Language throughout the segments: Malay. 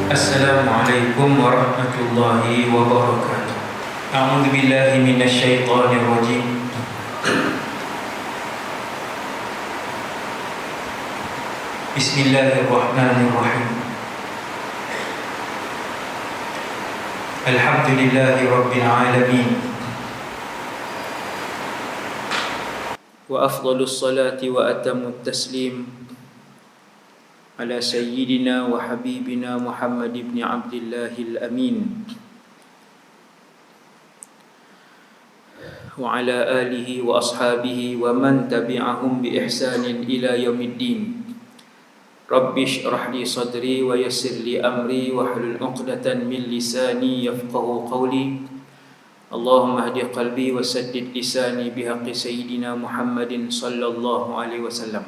Assalamualaikum warahmatullahi wabarakatuh. A'udzu billahi minasyaitonir rajim. Bismillahirrahmanirrahim. Alhamdulillahi rabbil alamin. Wa afdhalus salati wa atammut taslim ala sayyidina wa habibina Muhammad ibn Abdillahil Amin wa ala alihi wa ashabihi wa man tabi'ahum bi ihsanin ila yaumiddin. Rabbi shrah li sadri wa yassir li amri wa hlul 'uqdatan min lisani yafqahu qawli. Allahumma hdi qalbi wa saddid lisani bihaqqi sayyidina Muhammadin sallallahu alaihi wasallam.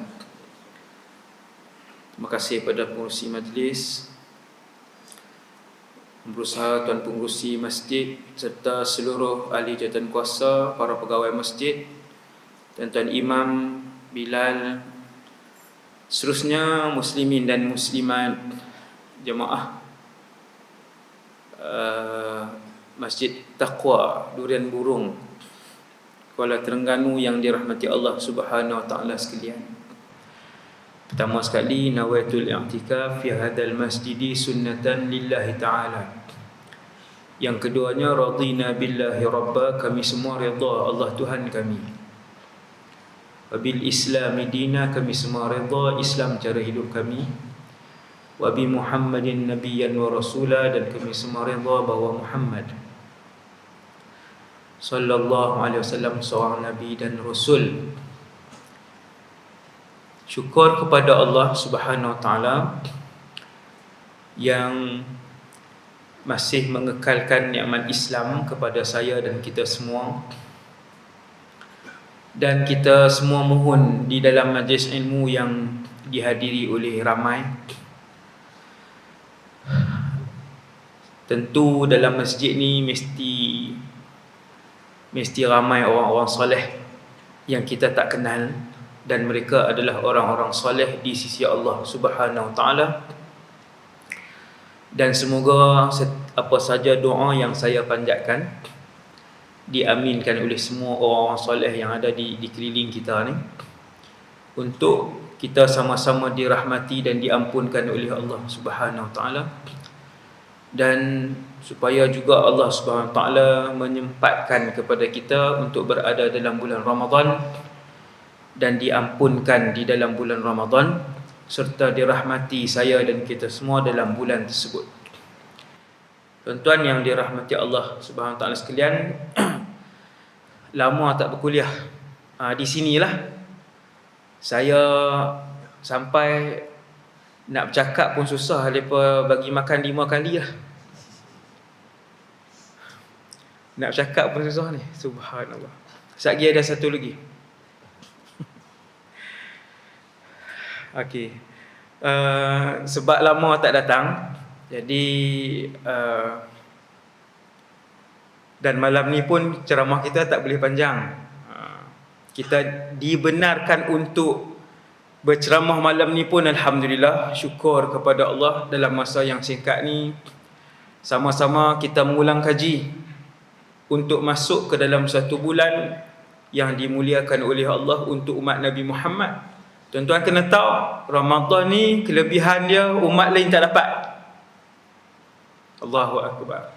Terima kasih kepada pengurusi majlis, berusaha tuan pengurusi masjid serta seluruh ahli jawatan kuasa, para pegawai masjid, tuan-tuan imam, Bilal, seterusnya muslimin dan muslimat jemaah Masjid Taqwa Durian Burung, Kuala Terengganu yang dirahmati Allah Subhanahu wa taala sekalian. Pertama sekali, nawaitul i'tikaf fi hadzal masjidi sunnatan lillahi ta'ala. Yang keduanya, radina billahi rabba, kami semua redha Allah Tuhan kami. Wabil islami dina, kami semua redha Islam cara hidup kami. Wabi Muhammadin nabiyyan wa rasula, dan kami semua redha bahawa Muhammad sallallahu alaihi wasallam seorang nabi dan rasul. Syukur kepada Allah Subhanahu wa taala yang masih mengekalkan nikmat Islam kepada saya dan kita semua. Dan kita semua mohon di dalam majlis ilmu yang dihadiri oleh ramai, tentu dalam masjid ni mesti ramai orang-orang soleh yang kita tak kenal, dan mereka adalah orang-orang soleh di sisi Allah Subhanahu wa taala. Dan semoga apa saja doa yang saya panjatkan diaminkan oleh semua orang-orang soleh yang ada di keliling kita ni, untuk kita sama-sama dirahmati dan diampunkan oleh Allah Subhanahu wa taala, dan supaya juga Allah Subhanahu wa taala menyempatkan kepada kita untuk berada dalam bulan Ramadan dan diampunkan di dalam bulan Ramadan, serta dirahmati saya dan kita semua dalam bulan tersebut. Tuan-tuan yang dirahmati Allah Subhanahu wa taala sekalian, lama tak berkuliah. Di sinilah saya sampai nak bercakap pun susah, mereka bagi makan 5 kali lah. Nak bercakap pun susah ni, subhanallah. Sekejap ada satu lagi. Okey. Sebab lama tak datang, jadi dan malam ni pun ceramah kita tak boleh panjang. Kita dibenarkan untuk berceramah malam ni pun, alhamdulillah, syukur kepada Allah. Dalam masa yang singkat ni, sama-sama kita mengulang kaji untuk masuk ke dalam satu bulan yang dimuliakan oleh Allah untuk umat Nabi Muhammad. Tuan-tuan kena tahu, Ramadan ni kelebihan dia umat lain tak dapat. Allahu Akbar.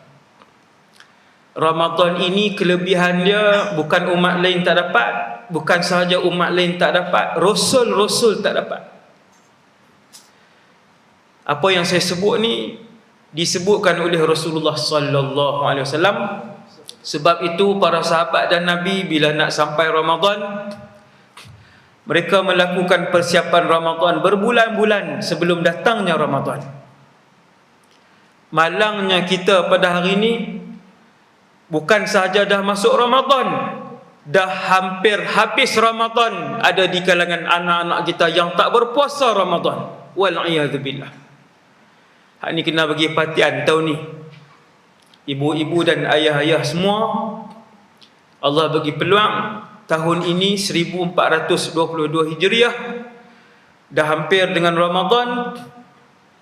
Ramadan ini kelebihan dia bukan umat lain tak dapat, bukan sahaja umat lain tak dapat, Rasul-Rasul tak dapat. Apa yang saya sebut ni disebutkan oleh Rasulullah sallallahu alaihi wasallam. Sebab itu para sahabat dan Nabi bila nak sampai Ramadan, mereka melakukan persiapan Ramadan berbulan-bulan sebelum datangnya Ramadan. Malangnya kita pada hari ini, bukan sahaja dah masuk Ramadan, dah hampir habis Ramadan, ada di kalangan anak-anak kita yang tak berpuasa Ramadan. Wal'iyadzubillah. Hak ni kena bagi perhatian tahun ni. Ibu-ibu dan ayah-ayah semua, Allah bagi peluang tahun ini 1422 Hijriah, dah hampir dengan Ramadan.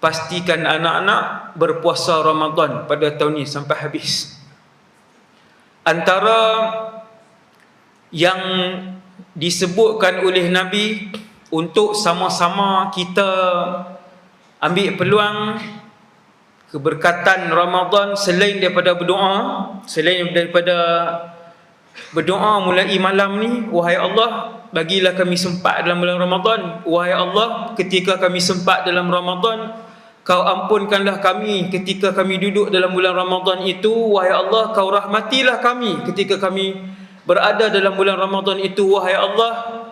pastikan anak-anak berpuasa Ramadan pada tahun ni sampai habis. Antara yang disebutkan oleh Nabi untuk sama-sama kita ambil peluang keberkatan Ramadan selain daripada berdoa, selain daripada berdoa mulai malam ni, wahai Allah, bagilah kami sempat dalam bulan Ramadan. Wahai Allah, ketika kami sempat dalam Ramadan, Kau ampunkanlah kami ketika kami duduk dalam bulan Ramadan itu. Wahai Allah, Kau rahmatilah kami ketika kami berada dalam bulan Ramadan itu. Wahai Allah,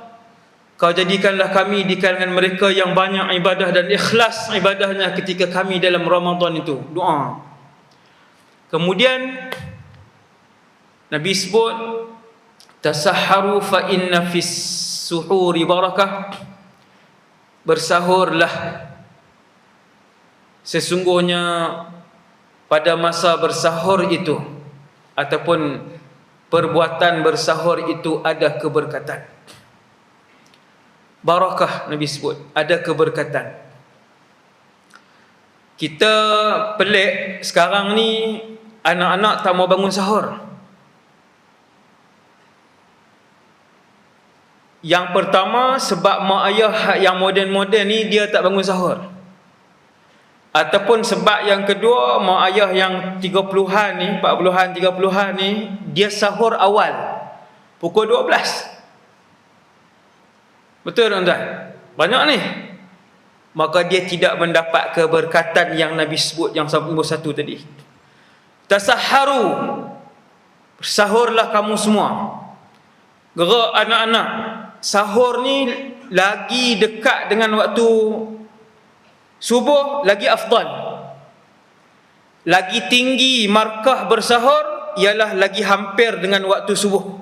Kau jadikanlah kami di kalangan mereka yang banyak ibadah dan ikhlas ibadahnya ketika kami dalam Ramadan itu. Doa. Kemudian Nabi sebut, tasahharu fa inna fis suhuri barakah. Bersahurlah, sesungguhnya pada masa bersahur itu ataupun perbuatan bersahur itu ada keberkatan. Barakah Nabi sebut, ada keberkatan. Kita pelik sekarang ni, anak-anak tak mau bangun sahur. Yang pertama, sebab mak ayah yang moden-moden ni dia tak bangun sahur. Ataupun sebab yang kedua, mak ayah yang 30-an ni, 40-an, 30-an ni, dia sahur awal pukul 12. Betul tuan-tuan? Banyak ni. Maka dia tidak mendapat keberkatan yang Nabi sebut yang nombor 1 tadi. Tasahharu, sahurlah kamu semua. Gerak anak-anak. Sahur ni lagi dekat dengan waktu subuh, lagi afdal. Lagi tinggi markah bersahur ialah lagi hampir dengan waktu subuh.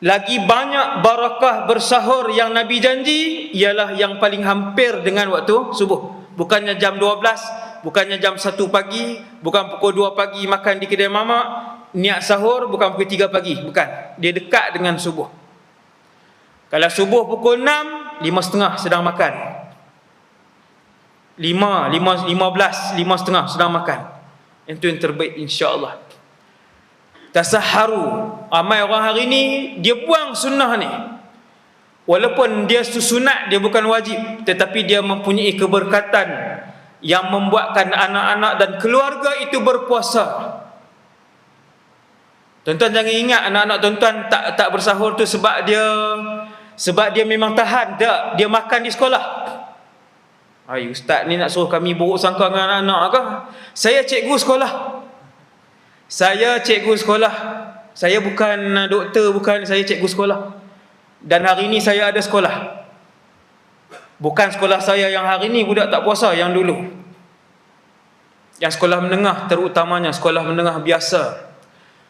Lagi banyak barakah bersahur yang Nabi janji ialah yang paling hampir dengan waktu subuh. Bukannya jam 12, bukannya jam 1 pagi, bukan pukul 2 pagi makan di kedai mamak, niat sahur bukan pukul 3 pagi, bukan. Dia dekat dengan subuh. Kalau subuh pukul 6, 5.30 sedang makan. 15, 5.30 sedang makan. Itu yang terbaik insya-Allah. Tasahharu. Ramai orang hari ni dia buang sunnah ni. Walaupun dia sunat, dia bukan wajib, tetapi dia mempunyai keberkatan yang membuatkan anak-anak dan keluarga itu berpuasa. Tuan-tuan jangan ingat anak-anak tuan-tuan tak bersahur tu sebab dia memang tahan. Tak, dia makan di sekolah. Ay, ustaz ni nak suruh kami buruk sangka dengan anak-anak ke? Saya cikgu sekolah. Saya bukan doktor, bukan, saya cikgu sekolah. Dan hari ni saya ada sekolah. Bukan sekolah saya yang hari ni budak tak puasa, yang dulu. Yang sekolah menengah terutamanya, sekolah menengah biasa.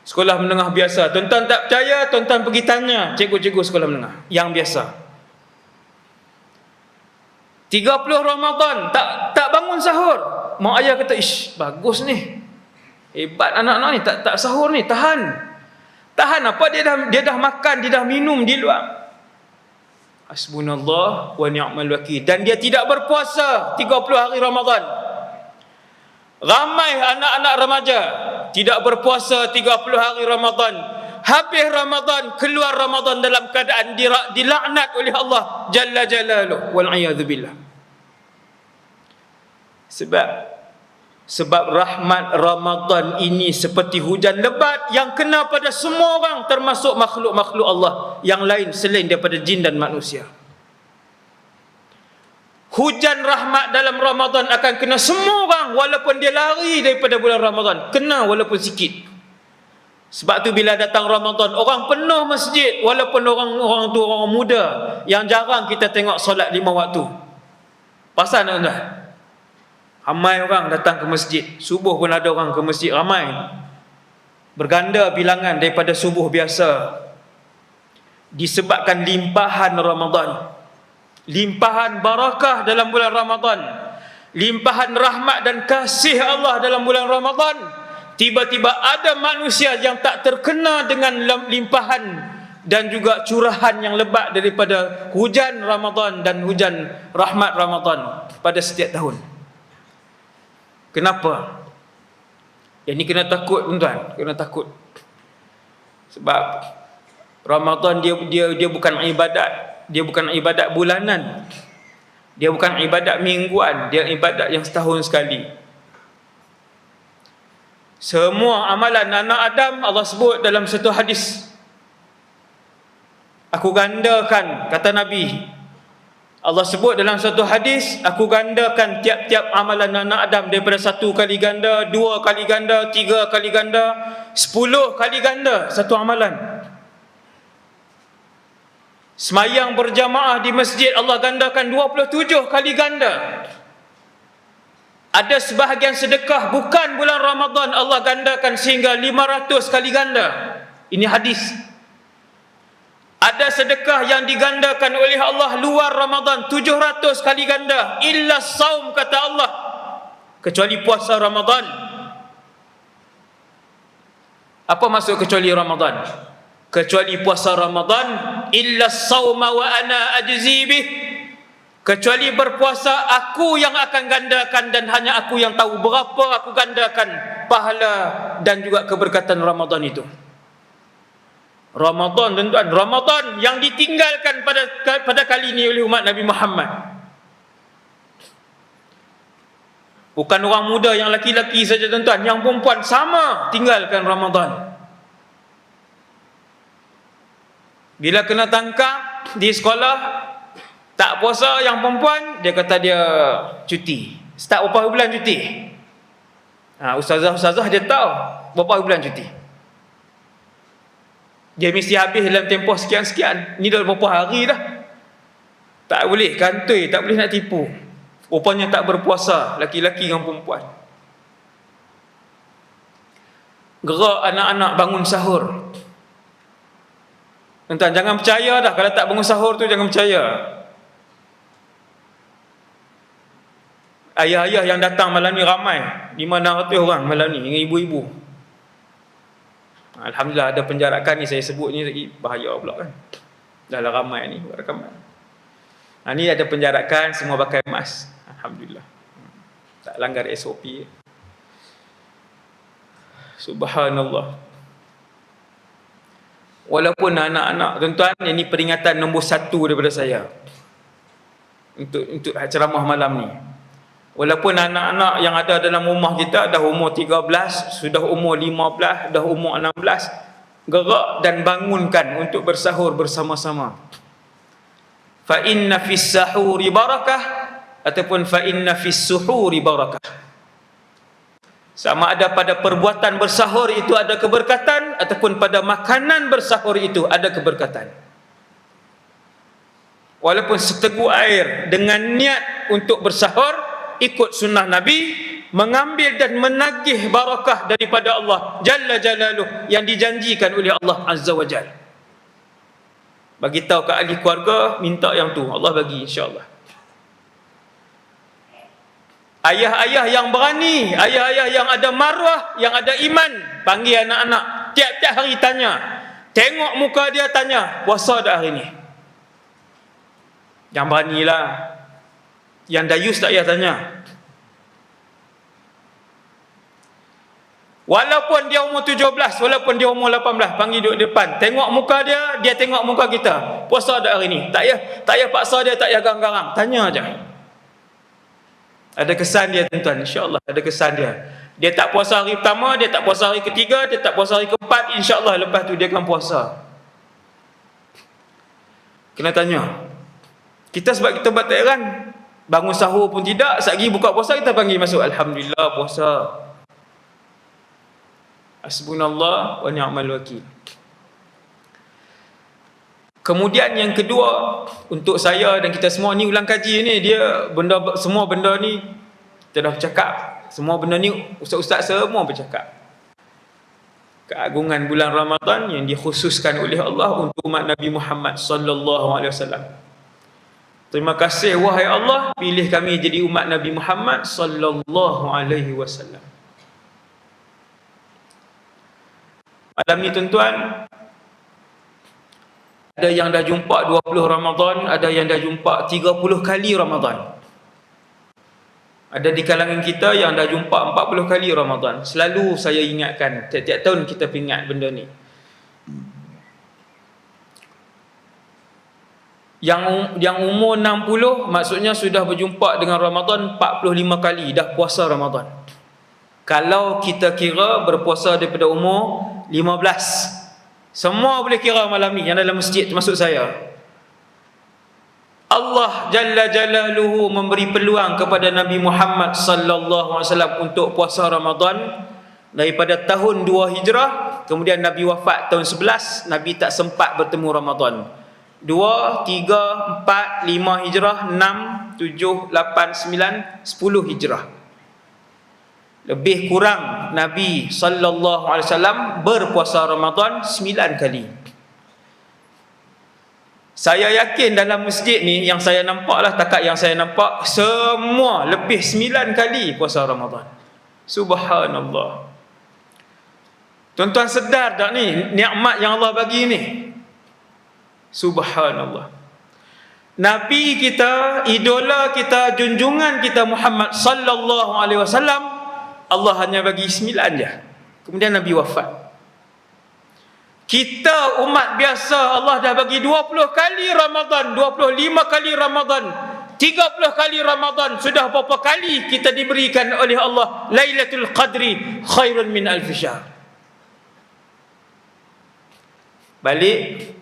Sekolah menengah biasa. Tuan-tuan tak percaya, tuan-tuan pergi tanya cikgu-cikgu sekolah menengah yang biasa. 30 Ramadan tak bangun sahur. Mak ayah kata, ish, bagus ni. Hebat anak-anak ni, tak sahur ni, tahan. Tahan apa? Dia dah makan, dia dah minum di luar. Hasbunallah wa ni'mal wakil. Dan dia tidak berpuasa 30 hari Ramadan. Ramai anak-anak remaja tidak berpuasa 30 hari Ramadan. Habis Ramadan, keluar Ramadan dalam keadaan dilaknat oleh Allah Jalla Jalaluh. Wal'iyadzubillah. Sebab rahmat Ramadan ini seperti hujan lebat yang kena pada semua orang, termasuk makhluk-makhluk Allah yang lain selain daripada jin dan manusia. Hujan rahmat dalam Ramadan akan kena semua orang, walaupun dia lari daripada bulan Ramadan, kena walaupun sikit. Sebab tu bila datang Ramadan, orang penuh masjid, walaupun orang tu orang muda yang jarang kita tengok solat 5 waktu. Pasal tuan-tuan, ramai orang datang ke masjid. Subuh pun ada orang ke masjid, ramai. Berganda bilangan daripada subuh biasa. Disebabkan limpahan Ramadan, limpahan barakah dalam bulan Ramadan, limpahan rahmat dan kasih Allah dalam bulan Ramadan. Tiba-tiba ada manusia yang tak terkena dengan limpahan dan juga curahan yang lebat daripada hujan Ramadan dan hujan rahmat Ramadan pada setiap tahun. Kenapa? Yang ni kena takut tuan-tuan, kena takut. Sebab Ramadan dia bukan ibadat, dia bukan ibadat bulanan. Dia bukan ibadat mingguan, dia ibadat yang setahun sekali. Semua amalan anak Adam Allah sebut dalam satu hadis, aku gandakan, kata Nabi. Allah sebut dalam satu hadis, aku gandakan tiap-tiap amalan anak Adam daripada 1 kali ganda, 2 kali ganda, 3 kali ganda, 10 kali ganda satu amalan. Semayang berjamaah di masjid Allah gandakan 27 kali ganda. Ada sebahagian sedekah bukan bulan Ramadan Allah gandakan sehingga 500 kali ganda. Ini hadis. Ada sedekah yang digandakan oleh Allah luar Ramadan 700 kali ganda, illa saum, kata Allah, kecuali puasa Ramadan. Apa maksud kecuali Ramadan? Kecuali puasa Ramadan, illa sauma wa ana ajzi bih, kecuali berpuasa aku yang akan gandakan dan hanya aku yang tahu berapa aku gandakan pahala dan juga keberkatan Ramadan itu. Ramadan, tuan-tuan, Ramadan yang ditinggalkan pada kali ini oleh umat Nabi Muhammad. Bukan orang muda yang laki-laki saja, tuan-tuan, yang perempuan sama tinggalkan Ramadan. Bila kena tangkap di sekolah tak puasa yang perempuan, dia kata dia cuti. Start berapa bulan cuti? Ustazah-ustazah dia tahu berapa bulan cuti. Dia mesti habis dalam tempoh sekian-sekian. Ni dah berapa hari dah. Tak boleh kantoi, tak boleh nak tipu. Rupanya tak berpuasa laki-laki dengan perempuan. Gerak anak-anak bangun sahur. Tuan-tuan, jangan percaya dah kalau tak bangun sahur tu, jangan percaya. Ayah-ayah yang datang malam ni ramai, 500 orang malam ni, dengan ibu-ibu. Alhamdulillah ada penjarakan ni, saya sebut ni bahaya pula kan. Dah lah ramai ni buat rakaman. Ni ada penjarakan, semua pakai mask. Alhamdulillah. Tak langgar SOP. Subhanallah. Walaupun anak-anak, tuan-tuan, ini peringatan nombor 1 daripada saya untuk ceramah malam ni. Walaupun anak-anak yang ada dalam rumah kita dah umur 13, sudah umur 15, dah umur 16, gerak dan bangunkan untuk bersahur bersama-sama. Fa inna fis sahuri barakah ataupun fa inna fis suhuri barakah. Sama ada pada perbuatan bersahur itu ada keberkatan ataupun pada makanan bersahur itu ada keberkatan. Walaupun seteguk air dengan niat untuk bersahur, ikut sunnah Nabi, mengambil dan menagih barakah daripada Allah Jalla Jalaluh yang dijanjikan oleh Allah Azza wa Jalla. Bagi tahu ke ahli keluarga, minta yang tu, Allah bagi insya-Allah. Ayah-ayah yang berani, ayah-ayah yang ada maruah, yang ada iman, panggil anak-anak, tiap-tiap hari tanya, tengok muka dia, tanya, puasa dah hari ni? Yang beranilah. Yang dayus tak payah tanya. Walaupun dia umur 17, walaupun dia umur 18, panggil duduk depan, tengok muka dia, dia tengok muka kita, puasa tak hari ni? Tak payah paksa dia, tak payah garang-garang, tanya aja. Ada kesan dia, tuan-tuan, insya-Allah ada kesan dia. Dia tak puasa hari pertama, dia tak puasa hari ketiga, dia tak puasa hari keempat, insya-Allah lepas tu dia akan puasa. Kena tanya. Kita sebab kita buat tak heran, bangun sahur pun tidak, satgi buka puasa kita panggil masuk, alhamdulillah puasa. Hasbunallah wa ni'mal wakil. Kemudian yang kedua, untuk saya dan kita semua ni ulang kaji ni, dia semua benda ni kita dah bercakap, semua benda ni ustaz-ustaz semua bercakap. Keagungan bulan Ramadan yang dikhususkan oleh Allah untuk umat Nabi Muhammad sallallahu alaihi wasallam. Terima kasih wahai Allah, pilih kami jadi umat Nabi Muhammad sallallahu alaihi wasallam. Malam ni tuan-tuan, Ada yang dah jumpa 20 Ramadan, ada yang dah jumpa 30 kali Ramadan. Ada di kalangan kita yang dah jumpa 40 kali Ramadan. Selalu saya ingatkan, tiap-tiap tahun kita ingat benda ni. Yang umur 60 maksudnya sudah berjumpa dengan Ramadan 45 kali dah puasa Ramadan. Kalau kita kira berpuasa daripada umur 15, semua boleh kira malam ni yang dalam masjid termasuk saya. Allah Jalla Jalaluhu memberi peluang kepada Nabi Muhammad sallallahu alaihi wasallam untuk puasa Ramadan daripada tahun 2 Hijrah, kemudian Nabi wafat tahun 11, Nabi tak sempat bertemu Ramadan. 2, 3, 4, 5 Hijrah, 6, 7, 8, 9, 10 Hijrah. Lebih kurang Nabi sallallahu alaihi wasallam berpuasa Ramadan 9 kali. Saya yakin dalam masjid ni yang saya nampaklah, takat yang saya nampak, semua lebih 9 kali puasa Ramadan. Subhanallah. Tuan-tuan sedar tak ni nikmat yang Allah bagi ni? Subhanallah. Nabi kita, idola kita, junjungan kita Muhammad sallallahu alaihi wasallam, Allah hanya bagi 9 je. Kemudian Nabi wafat. Kita umat biasa Allah dah bagi 20 kali Ramadan, 25 kali Ramadan, 30 kali Ramadan. Sudah berapa kali kita diberikan oleh Allah Lailatul Qadri khairun min alf syahr. Balik,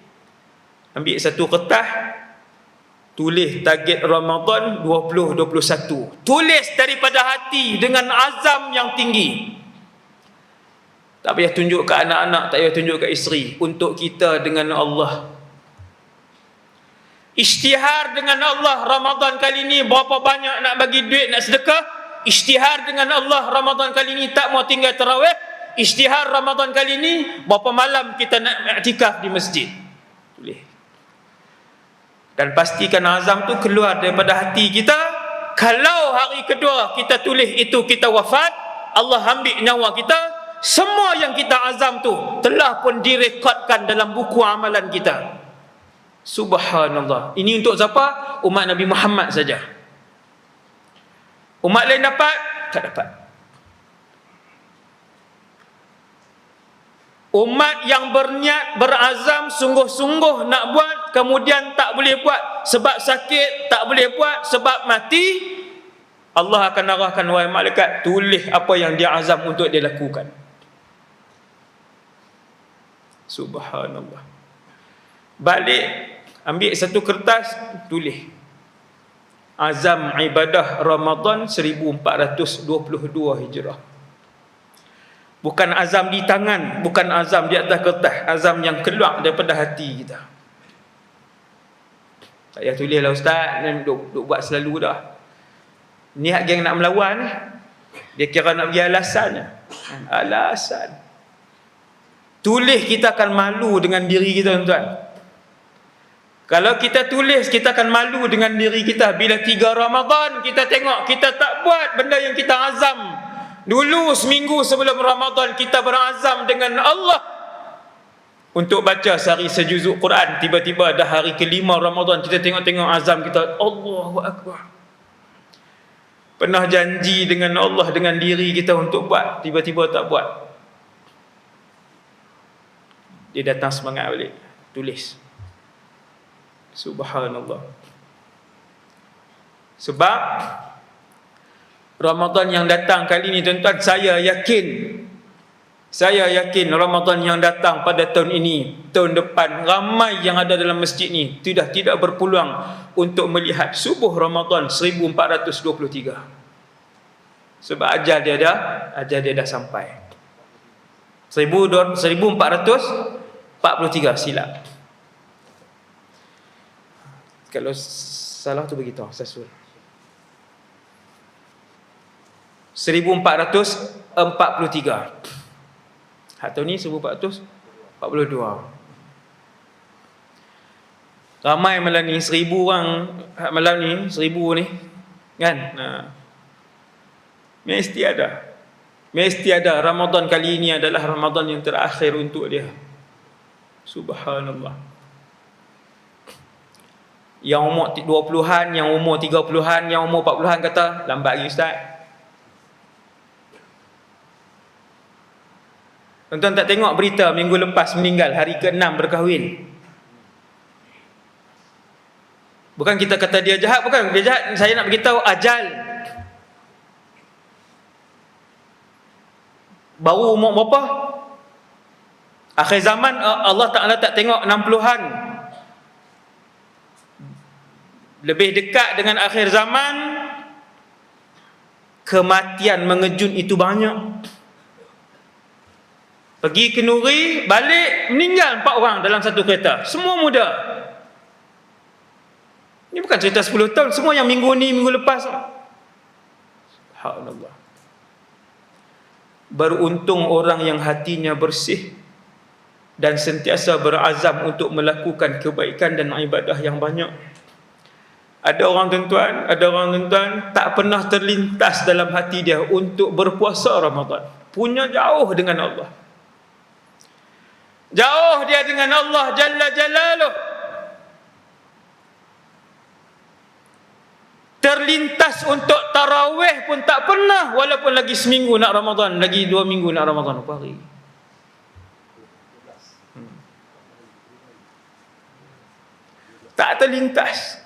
ambil satu kertas, tulis target Ramadan 2021. Tulis daripada hati dengan azam yang tinggi. Tak payah tunjuk ke anak-anak, tak payah tunjuk ke isteri. Untuk kita dengan Allah. Isytihar dengan Allah Ramadan kali ni berapa banyak nak bagi duit, nak sedekah. Isytihar dengan Allah Ramadan kali ni tak mau tinggal tarawih. Isytihar Ramadan kali ni berapa malam kita nak iktikaf di masjid. Tulis. Dan pastikan azam tu keluar daripada hati kita. Kalau hari kedua kita tulis itu kita wafat, Allah ambil nyawa kita, semua yang kita azam tu telah pun direkodkan dalam buku amalan kita. Subhanallah. Ini untuk siapa? Umat Nabi Muhammad saja. Umat lain dapat? Tak dapat. Umat yang berniat, berazam, sungguh-sungguh nak buat, kemudian tak boleh buat sebab sakit, tak boleh buat sebab mati, Allah akan arahkan, wahai malaikat, tulis apa yang dia azam untuk dia lakukan. Subhanallah. Balik, ambil satu kertas, tulis azam ibadah Ramadan 1422 Hijrah. Bukan azam di tangan, bukan azam di atas kertas, azam yang keluar daripada hati kita. Tak payah tulis lah ustaz, duk buat selalu dah. Niat geng nak melawan, dia kira nak bagi alasan. Alasan. Tulis, kita akan malu dengan diri kita, tuan-tuan. Kalau kita tulis, kita akan malu dengan diri kita. Bila 3 Ramadan kita tengok kita tak buat benda yang kita azam. Dulu seminggu sebelum Ramadan kita berazam dengan Allah untuk baca sehari sejuzuk Quran. Tiba-tiba dah hari ke-5 Ramadan kita tengok-tengok azam kita, Allahu Akbar. Pernah janji dengan Allah, dengan diri kita untuk buat, tiba-tiba tak buat. Dia datang semangat balik, tulis. Subhanallah. Sebab Ramadan yang datang kali ni, tuan-tuan, saya yakin Ramadan yang datang pada tahun ini, tahun depan, ramai yang ada dalam masjid ni sudah tidak berpeluang untuk melihat subuh Ramadan 1423. Sebab ajal dia dah sampai. 1443 silap. Kalau salah tu beritahu, saya suruh. 1443. Hak tahun ni 1442. Ramai malam ni 1000 orang, malam ni 1000 ni kan. Mesti ada Ramadan kali ini adalah Ramadan yang terakhir untuk dia. Subhanallah. Yang umur 20-an, yang umur 30-an, yang umur 40-an kata, lambat lagi Ustaz. Tuan-tuan tak tengok berita minggu lepas meninggal, hari ke-6 berkahwin. Bukan kita kata dia jahat, bukan dia jahat, saya nak beritahu ajal. Baru umur berapa? Akhir zaman Allah Ta'ala tak tengok 60-an. Lebih dekat dengan akhir zaman, kematian mengejut itu banyak. Pergi ke Nuri, balik, meninggal 4 orang dalam satu kereta. Semua muda. Ini bukan cerita 10 tahun, semua yang minggu ni, minggu lepas. Subhanallah. Beruntung orang yang hatinya bersih dan sentiasa berazam untuk melakukan kebaikan dan ibadah yang banyak. Ada orang tuan-tuan tak pernah terlintas dalam hati dia untuk berpuasa Ramadan. Punya jauh dengan Allah. Jauh dia dengan Allah Jalla Jalaluh. Terlintas untuk tarawih pun tak pernah, walaupun lagi seminggu nak Ramadan, lagi 2 minggu nak Ramadan. Apa hari? Tak terlintas.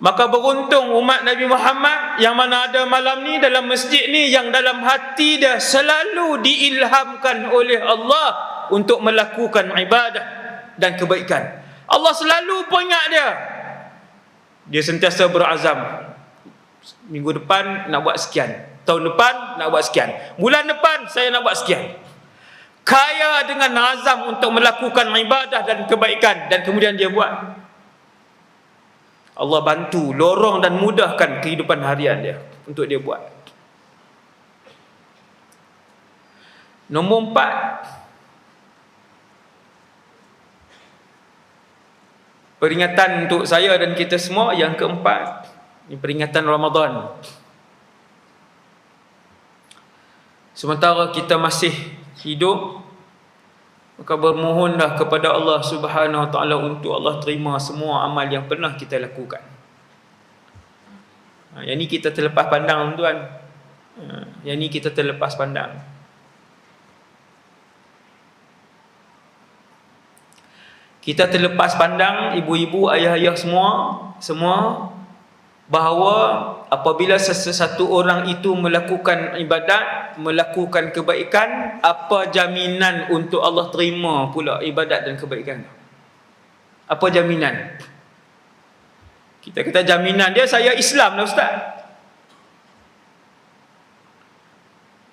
Maka beruntung umat Nabi Muhammad yang mana ada malam ni dalam masjid ni, yang dalam hati dia selalu diilhamkan oleh Allah untuk melakukan ibadah dan kebaikan. Allah selalu peringat dia. Dia sentiasa berazam. Minggu depan nak buat sekian, tahun depan nak buat sekian, bulan depan saya nak buat sekian. Kaya dengan azam untuk melakukan ibadah dan kebaikan, dan kemudian dia buat. Allah bantu, lorong dan mudahkan kehidupan harian dia untuk dia buat. Nombor 4, peringatan untuk saya dan kita semua. Yang keempat, ini peringatan Ramadan. Sementara kita masih hidup, maka bermohonlah kepada Allah Subhanahu Wa Taala untuk Allah terima semua amal yang pernah kita lakukan. Yang ni kita terlepas pandang tuan. Yang ni kita terlepas pandang. Kita terlepas pandang, ibu-ibu, ayah-ayah semua bahawa apabila sesuatu orang itu melakukan ibadat, melakukan kebaikan, apa jaminan untuk Allah terima pula ibadat dan kebaikan? Apa jaminan? Kita kata jaminan dia, saya Islam lah Ustaz.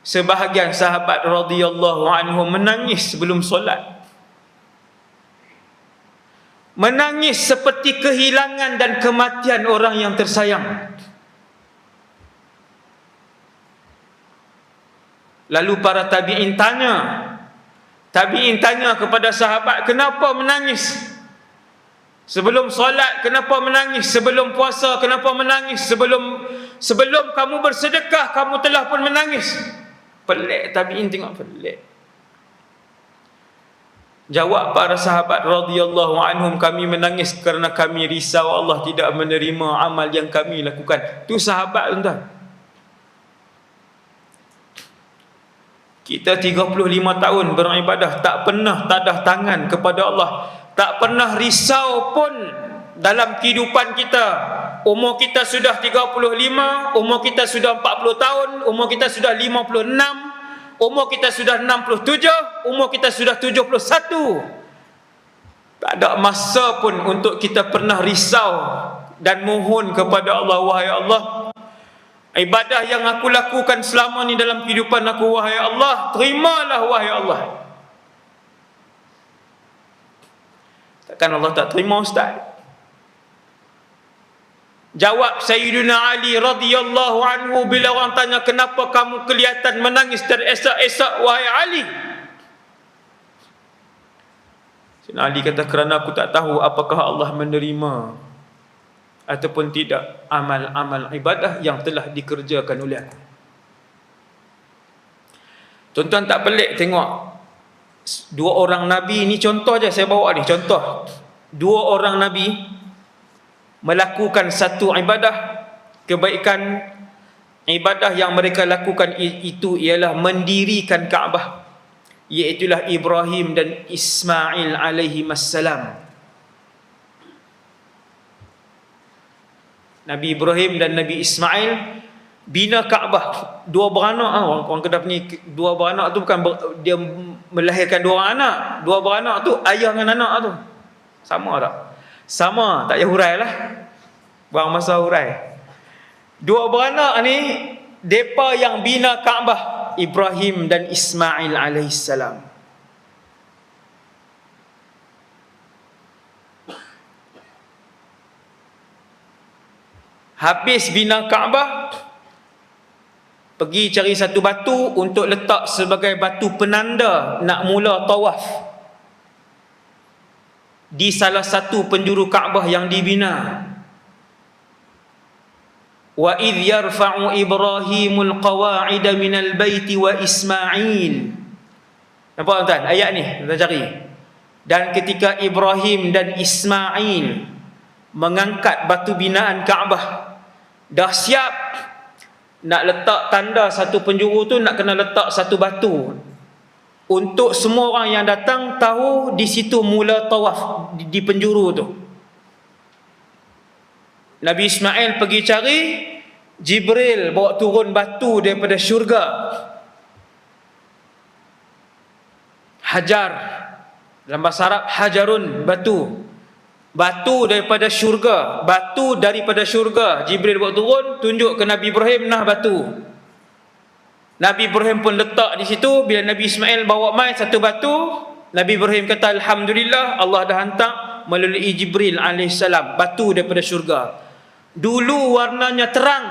Sebahagian sahabat radhiyallahu anhum menangis sebelum solat. Menangis seperti kehilangan dan kematian orang yang tersayang. Lalu para tabi'in tanya kepada sahabat, kenapa menangis? Sebelum solat kenapa menangis? Sebelum puasa kenapa menangis? Sebelum kamu bersedekah kamu telah pun menangis. Pelik, tabi'in tengok pelik. Jawab para sahabat radhiyallahu anhum, kami menangis kerana kami risau Allah tidak menerima amal yang kami lakukan. Tu sahabat tuan. Kita 35 tahun beribadah, tak pernah tadah tangan kepada Allah, tak pernah risau pun dalam kehidupan kita. Umur kita sudah 35, umur kita sudah 40 tahun, umur kita sudah 56, umur kita sudah 67, umur kita sudah 71. Tak ada masa pun untuk kita pernah risau dan mohon kepada Allah, wahai Allah, ibadah yang aku lakukan selama ni dalam kehidupan aku, wahai Allah, terimalah wahai Allah. Takkan Allah tak terima Ustaz? Jawab Sayyidina Ali radhiyallahu anhu bila orang tanya, kenapa kamu kelihatan menangis teresak-esak wahai Ali? Sayyidina Ali kata, kerana aku tak tahu apakah Allah menerima ataupun tidak amal-amal ibadah yang telah dikerjakan oleh aku. Tuan-tuan tak pelik tengok dua orang Nabi ni, contoh je saya bawa ni, contoh. Dua orang Nabi melakukan satu ibadah, kebaikan ibadah yang mereka lakukan itu ialah mendirikan Kaabah, iaitulah Ibrahim dan Ismail alaihimassalam. Nabi Ibrahim dan Nabi Ismail bina Kaabah. Dua beranak, orang Kedah ni, dua beranak tu bukan dia melahirkan dua orang anak. Dua beranak tu ayah dengan anak tu sama tak? Sama, tak payah hurai lah, buang masa hurai. Dua beranak ni depa yang bina Kaabah, Ibrahim dan Ismail alaihissalam. Habis bina Kaabah, pergi cari satu batu untuk letak sebagai batu penanda nak mula tawaf di salah satu penjuru Kaabah yang dibina. Wa idh yarfa'u Ibrahimul qawa'ida minal baiti wa Ismail. Nampak tuan? Ayat ni kita cari. Dan ketika Ibrahim dan Ismail mengangkat batu binaan Kaabah, dah siap nak letak tanda satu penjuru tu, nak kena letak satu batu untuk semua orang yang datang tahu di situ mula tawaf, di penjuru tu. Nabi Ismail pergi cari, Jibril bawa turun batu daripada syurga, hajar, dalam bahasa Arab hajarun, batu daripada syurga, batu daripada syurga. Jibril bawa turun, tunjuk ke Nabi Ibrahim, nah batu. Nabi Ibrahim pun letak di situ. Bila Nabi Ismail bawa mai satu batu, Nabi Ibrahim kata alhamdulillah, Allah dah hantar melalui Jibril alaihissalam batu daripada syurga. Dulu warnanya terang,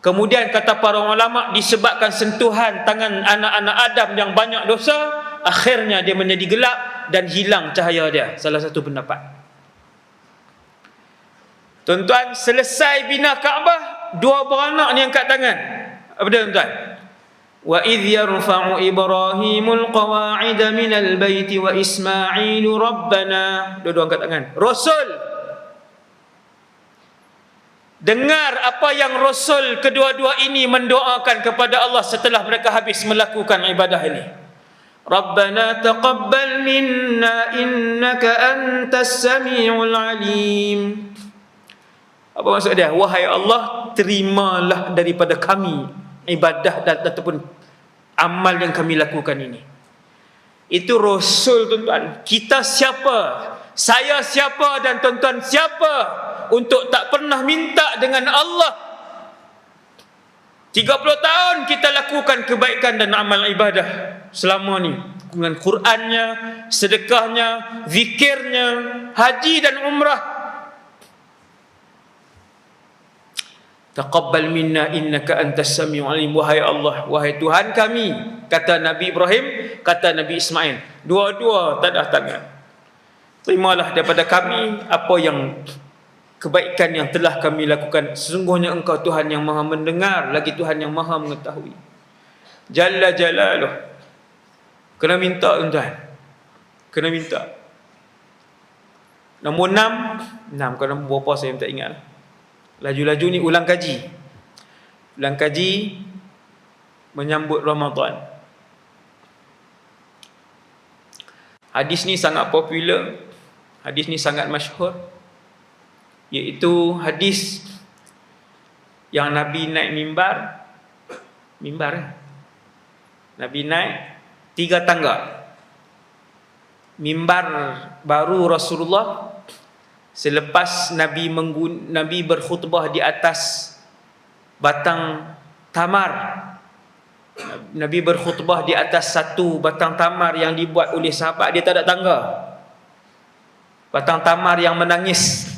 kemudian kata para ulama disebabkan sentuhan tangan anak-anak Adam yang banyak dosa, akhirnya dia menjadi gelap dan hilang cahaya dia. Salah satu pendapat. Tuan-tuan, selesai bina Kaabah, dua beranak ni angkat tangan. Apa dia tuan-tuan? Wa idh yarfa'u Ibrahimul qawa'ida minal baiti wa Ismailu rabbana. Dua-dua angkat tangan. Rasul, dengar apa yang Rasul kedua-dua ini mendoakan kepada Allah setelah mereka habis melakukan ibadah ini. Rabbana taqabbal minna innaka antas sami'ul alim. Apa maksud dia? Wahai Allah, terimalah daripada kami ibadah ataupun amal yang kami lakukan ini. Itu Rasul, tuan-tuan. Kita siapa? Saya siapa dan tuan-tuan siapa untuk tak pernah minta dengan Allah? 30 tahun kita lakukan kebaikan dan amal ibadah selama ni, dengan Qurannya, sedekahnya, zikirnya, haji dan umrah. Taqabbal minna innaka antas samiul alim. Wahai Allah, wahai Tuhan kami, kata Nabi Ibrahim, kata Nabi Ismail, dua-dua tadah tangan, terimalah daripada kami apa yang kebaikan yang telah kami lakukan. Sesungguhnya Engkau Tuhan yang Maha mendengar, lagi Tuhan yang Maha mengetahui. Jalla jalaluh. Kena minta, tuan-tuan, kena minta. Nombor 6, kalau nombor berapa saya tak ingat. Laju-laju ni ulang kaji. Ulang kaji menyambut Ramadan. Hadis ni sangat popular, hadis ni sangat masyhur, iaitu hadis yang Nabi naik mimbar. Nabi naik 3 tangga. Mimbar baru Rasulullah selepas Nabi berkhutbah di atas batang tamar. Nabi berkhutbah di atas satu batang tamar yang dibuat oleh sahabat. Dia tak ada tangga. Batang tamar yang menangis,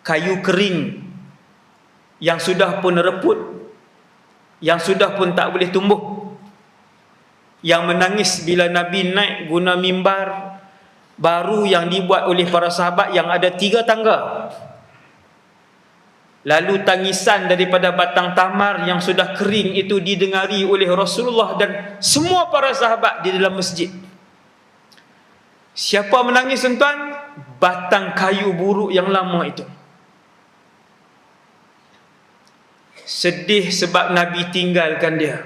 kayu kering yang sudah pun reput, yang sudah pun tak boleh tumbuh, yang menangis bila Nabi naik guna mimbar baru yang dibuat oleh para sahabat yang ada 3 tangga. Lalu tangisan daripada batang tamar yang sudah kering itu didengari oleh Rasulullah dan semua para sahabat di dalam masjid. Siapa menangis tuan-tuan? Batang kayu buruk yang lama itu. Sedih sebab Nabi tinggalkan dia.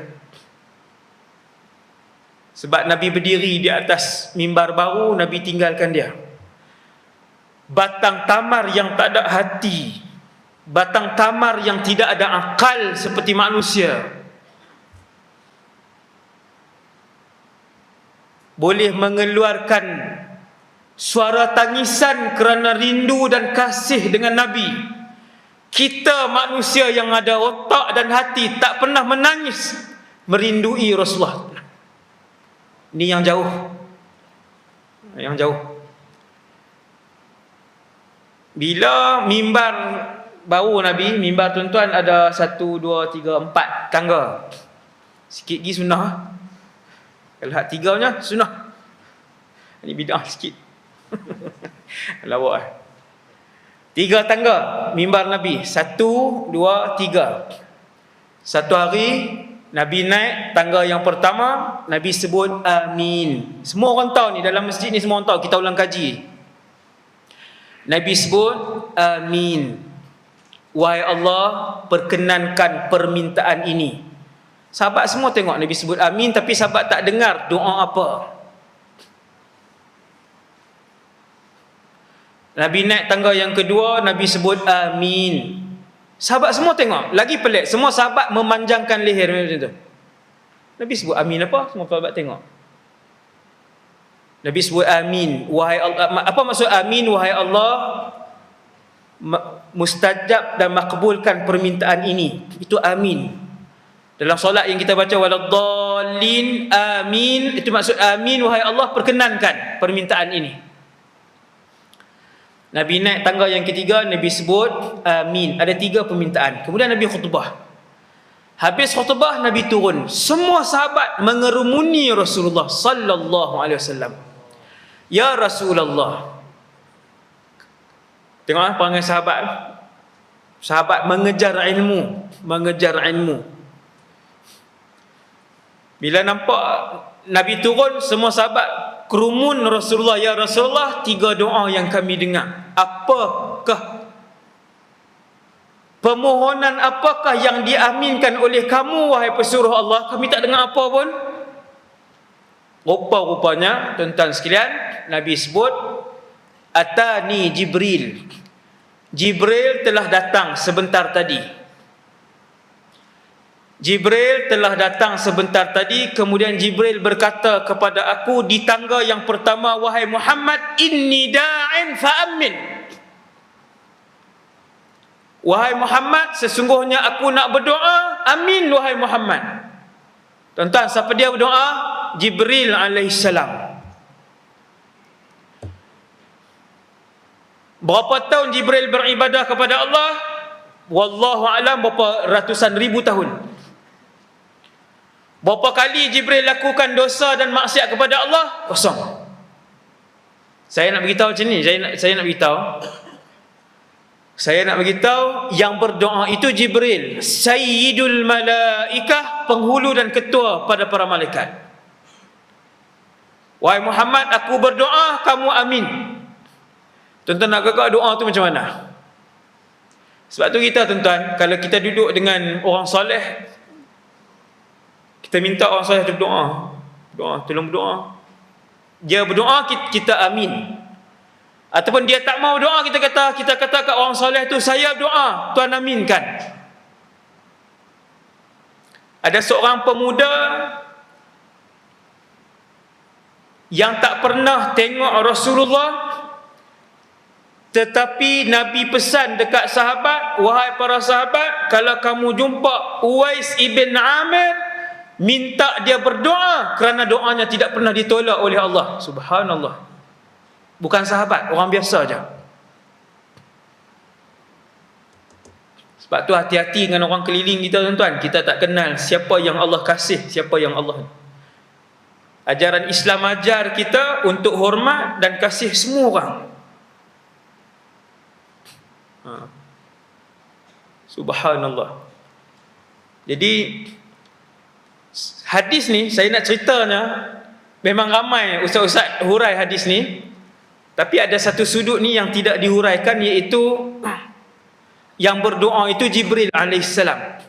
Sebab Nabi berdiri di atas mimbar baru, Nabi tinggalkan dia. Batang tamar yang tak ada hati, batang tamar yang tidak ada akal seperti manusia, boleh mengeluarkan suara tangisan kerana rindu dan kasih dengan Nabi. Kita manusia yang ada otak dan hati tak pernah menangis merindui Rasulullah. Ini yang jauh. Yang jauh. Bila mimbar baru Nabi, mimbar tuan-tuan ada 1, 2, 3, 4 tangga. Sikit lagi sunnah. Kalau hak 3-nya sunnah. Ini bid'ah sikit. Lawak. 3 tangga mimbar Nabi. 1, 2, 3. Satu hari Nabi naik tangga yang pertama, Nabi sebut amin. Semua orang tahu ni, dalam masjid ni semua orang tahu, kita ulang kaji. Nabi sebut amin. Wahai Allah, perkenankan permintaan ini. Sahabat semua tengok Nabi sebut amin, tapi sahabat tak dengar doa apa. Nabi naik tangga yang kedua, Nabi sebut amin. Sahabat semua tengok, lagi pelik, semua sahabat memanjangkan leher macam tu. Nabi sebut amin apa? Semua sahabat tengok. Nabi sebut amin. Wahai Allah, apa maksud amin? Wahai Allah, mustajab dan makbulkan permintaan ini. Itu amin. Dalam solat yang kita baca waladdallin amin, itu maksud amin, wahai Allah, perkenankan permintaan ini. Nabi naik tangga yang ketiga, Nabi sebut amin. Ada 3 permintaan. Kemudian Nabi khutbah. Habis khutbah, Nabi turun. Semua sahabat mengerumuni Rasulullah sallallahu alaihi wasallam. Ya Rasulullah. Tengok perangai sahabat. Sahabat mengejar ilmu, mengejar ilmu. Bila nampak Nabi turun, semua sahabat kerumun Rasulullah. Ya Rasulullah, 3 doa yang kami dengar. Apakah permohonan, apakah yang diaminkan oleh kamu wahai pesuruh Allah? Kami tak dengar apa pun. Rupa-rupanya tuan-tuan sekalian, Nabi sebut atani Jibril. Jibril telah datang sebentar tadi. Jibril telah datang sebentar tadi. Kemudian Jibril berkata kepada aku di tangga yang pertama, wahai Muhammad, inni da'in fa'amin. Wahai Muhammad, sesungguhnya aku nak berdoa, amin wahai Muhammad. Tuan-tuan, siapa dia berdoa? Jibril alaihissalam. Berapa tahun Jibril beribadah kepada Allah? Wallahu alam, berapa ratusan ribu tahun. Berapa kali Jibril lakukan dosa dan maksiat kepada Allah? Kosong. Saya nak beritahu macam ni, saya nak beritahu yang berdoa itu Jibril, Sayyidul Malaikah, penghulu dan ketua pada para malaikat. Wahai Muhammad, aku berdoa, kamu amin. Tuan-tuan nak kakak doa tu macam mana? Sebab tu kita tuan-tuan, kalau kita duduk dengan orang soleh, kita minta orang soleh tu berdoa. Doa, tolong berdoa. Dia berdoa, kita amin. Ataupun dia tak mau doa, kita kata kat orang soleh tu, saya doa, Tuan aminkan. Ada seorang pemuda yang tak pernah tengok Rasulullah, tetapi Nabi pesan dekat sahabat, wahai para sahabat, kalau kamu jumpa Uwais ibn Amir, minta dia berdoa kerana doanya tidak pernah ditolak oleh Allah. Subhanallah. Bukan sahabat, orang biasa aja. Sebab tu hati-hati dengan orang keliling kita tuan-tuan. Kita tak kenal siapa yang Allah kasih, siapa yang Allah. Ajaran Islam ajar kita untuk hormat dan kasih semua orang. Subhanallah. Jadi hadis ni saya nak ceritanya, Memang ramai ustaz-ustaz hurai hadis ni, tapi ada satu sudut ni yang tidak dihuraikan, iaitu yang berdoa itu Jibril alaihissalam.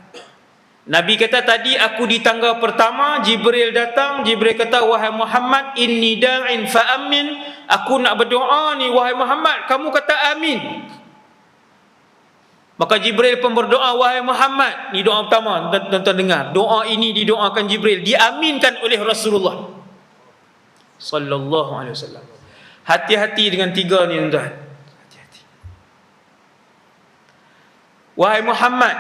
Nabi kata tadi aku di tangga pertama, Jibril datang, Jibril kata wahai Muhammad inni da'in fa amin, aku nak berdoa ni wahai Muhammad, kamu kata amin. Maka Jibril pun berdoa wahai Muhammad, ni doa pertama, tuan-tuan dengar. Doa ini didoakan Jibril, diaminkan oleh Rasulullah sallallahu alaihi wasallam. Hati-hati dengan tiga ni tuan-tuan. Hati-hati. Wahai Muhammad,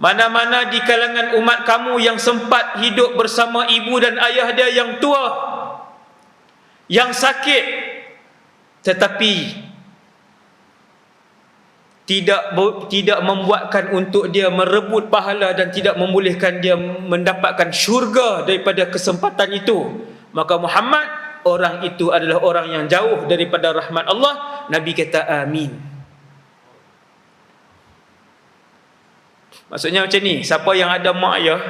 mana-mana di kalangan umat kamu yang sempat hidup bersama ibu dan ayah dia yang tua, yang sakit, tetapi tidak membuatkan untuk dia merebut pahala dan tidak membolehkan dia mendapatkan syurga daripada kesempatan itu, maka Muhammad, orang itu adalah orang yang jauh daripada rahmat Allah. Nabi kata amin. Maksudnya macam ni, siapa yang ada mak ayah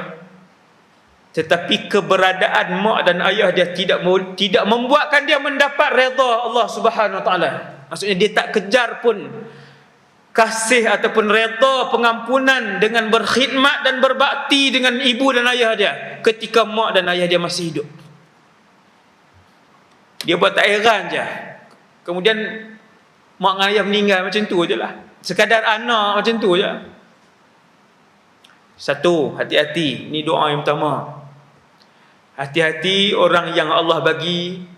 tetapi keberadaan mak dan ayah dia tidak membuatkan dia mendapat redha Allah Subhanahu Wa Taala, maksudnya dia tak kejar pun kasih ataupun redha pengampunan dengan berkhidmat dan berbakti dengan ibu dan ayah dia ketika mak dan ayah dia masih hidup. Dia buat tak heran je, kemudian mak dan ayah meninggal, macam tu je lah, sekadar anak macam tu je. Satu, hati-hati, ni doa yang pertama. Hati-hati orang yang Allah bagi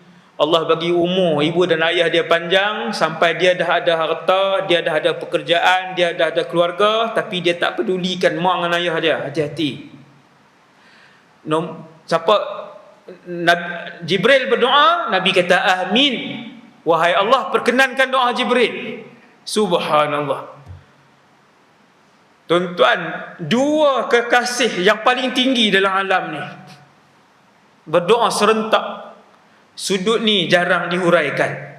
umur ibu dan ayah dia panjang sampai dia dah ada harta, dia dah ada pekerjaan, dia dah ada keluarga, tapi dia tak pedulikan mak dan ayah dia. Hati-hati. Jibril berdoa, Nabi kata amin. Wahai Allah, perkenankan doa Jibril. Subhanallah. Tuan-tuan, dua kekasih yang paling tinggi dalam alam ni berdoa serentak. Sudut ni jarang dihuraikan.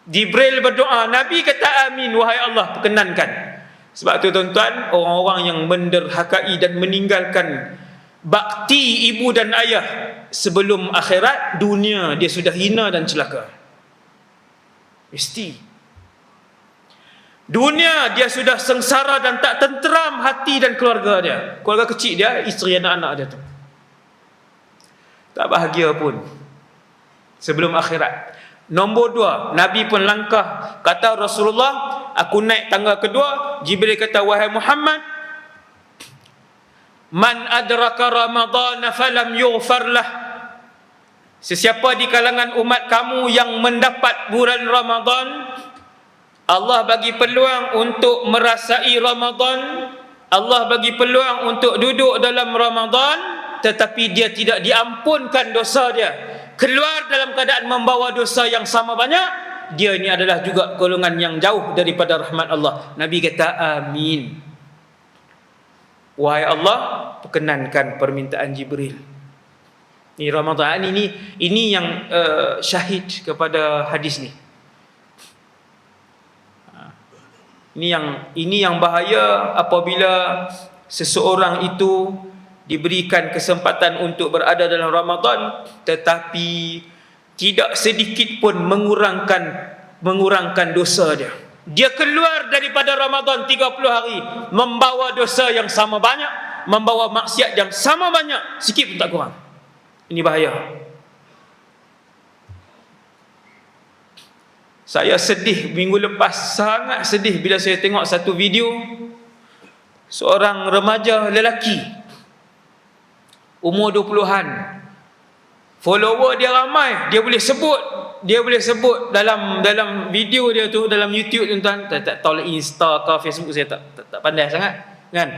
Jibril berdoa, Nabi kata amin, wahai Allah, perkenankan. Sebab tu tuan-tuan, orang-orang yang menderhakai dan meninggalkan bakti ibu dan ayah sebelum akhirat, dunia dia sudah hina dan celaka. Mesti dunia dia sudah sengsara dan tak tenteram hati dan keluarga dia, keluarga kecil dia, isteri anak-anak dia tu tak bahagia pun sebelum akhirat. Nombor dua, Nabi pun langkah, kata Rasulullah, aku naik tangga kedua, Jibril kata wahai Muhammad, man adraka Ramadan falam yughfar lah, sesiapa di kalangan umat kamu yang mendapat bulan Ramadan, Allah bagi peluang untuk merasai Ramadan, Allah bagi peluang untuk duduk dalam Ramadan, tetapi dia tidak diampunkan dosa dia, keluar dalam keadaan membawa dosa yang sama banyak, dia ni adalah juga golongan yang jauh daripada rahmat Allah. Nabi kata amin. Wahai Allah, perkenankan permintaan Jibril. Ni Ramadan ini yang syahid kepada hadis ni. Ini yang bahaya apabila seseorang itu diberikan kesempatan untuk berada dalam Ramadan tetapi tidak sedikit pun mengurangkan dosa dia. Dia keluar daripada Ramadan 30 hari membawa dosa yang sama banyak, membawa maksiat yang sama banyak, sikit pun tak kurang. Ini bahaya. Saya sedih minggu lepas, sangat sedih bila saya tengok satu video seorang remaja lelaki umur 20-an. Follower dia ramai, dia boleh sebut dalam video dia tu, dalam YouTube tuan-tuan. Tak tahu Insta ke Facebook, saya tak pandai sangat kan.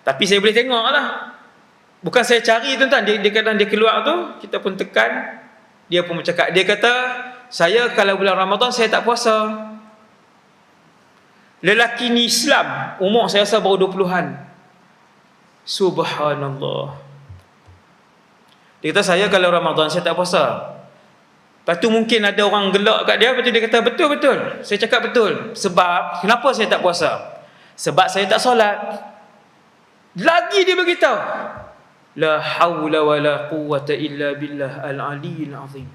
Tapi saya boleh tengok lah. Bukan saya cari tuan-tuan, dia kadang dia keluar tu, kita pun tekan, dia pun bercakap. Dia kata, saya kalau bulan Ramadan saya tak puasa. Lelaki ni Islam, umur saya rasa baru 20-an. Subhanallah. Dia kata saya kalau Ramadan saya tak puasa. Lepas tu mungkin ada orang gelak kat dia, lepas tu dia kata betul. Saya cakap betul. Sebab kenapa saya tak puasa? Sebab saya tak solat. Lagi dia beritahu. La haula wa la quwwata illa billah al-aliyyil azim.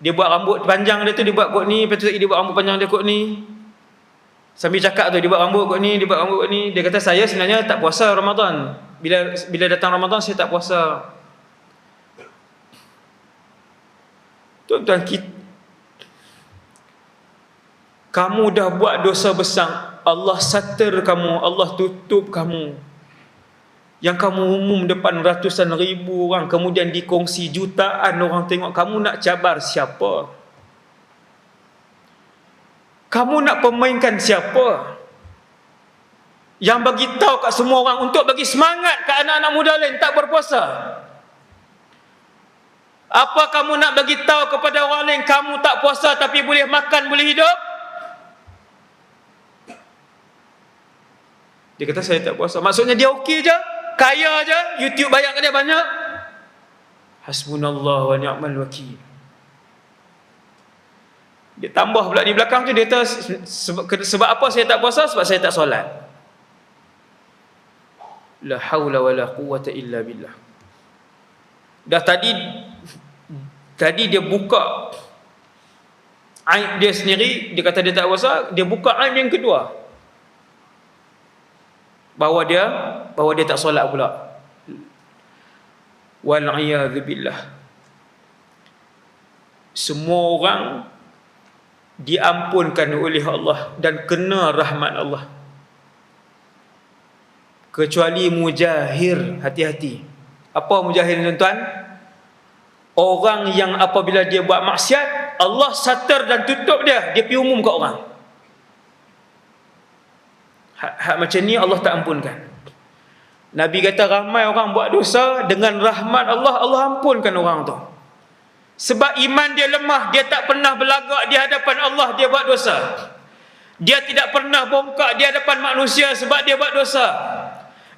Dia buat rambut panjang dia tu, dia buat kot ni, lepas tu dia buat rambut panjang dia kot ni. Sambil cakap tu, dia buat rambut kot ni, dia buat rambut kot ni. Dia kata, saya sebenarnya tak puasa Ramadan. Bila datang Ramadan, saya tak puasa. Tuan-tuan, kamu dah buat dosa besar, Allah satir kamu, Allah tutup kamu. Yang kamu umum depan ratusan ribu orang, kemudian dikongsi jutaan orang tengok, kamu nak cabar siapa? Kamu nak pemainkan siapa? Yang bagi tahu kat semua orang untuk bagi semangat kat anak-anak muda lain tak berpuasa. Apa kamu nak bagi tahu kepada orang lain kamu tak puasa tapi boleh makan, boleh hidup? Dia kata saya tak puasa. Maksudnya dia okey je, kaya je, YouTube bayar kat dia banyak. Hasbunallah wa ni'mal wakil. Dia tambah pula di belakang tu, dia kata sebab apa saya tak puasa? Sebab saya tak solat. La haula wa la quwwata illa billah. Dah tadi dia buka aib dia sendiri, dia kata dia tak puasa, dia buka aib yang kedua. Bahawa dia tak solat pula. Wal a'yadzu billah. Semua orang diampunkan oleh Allah dan kena rahmat Allah, kecuali mujahir. Hati-hati. Apa mujahir, tuan-tuan? Orang yang apabila dia buat maksiat, Allah satar dan tutup dia pergi umum ke orang. Hak macam ni Allah tak ampunkan. Nabi kata ramai orang buat dosa, dengan rahmat Allah, Allah ampunkan orang tu. Sebab iman dia lemah, dia tak pernah berlagak di hadapan Allah, dia buat dosa. Dia tidak pernah bongkak di hadapan manusia sebab dia buat dosa.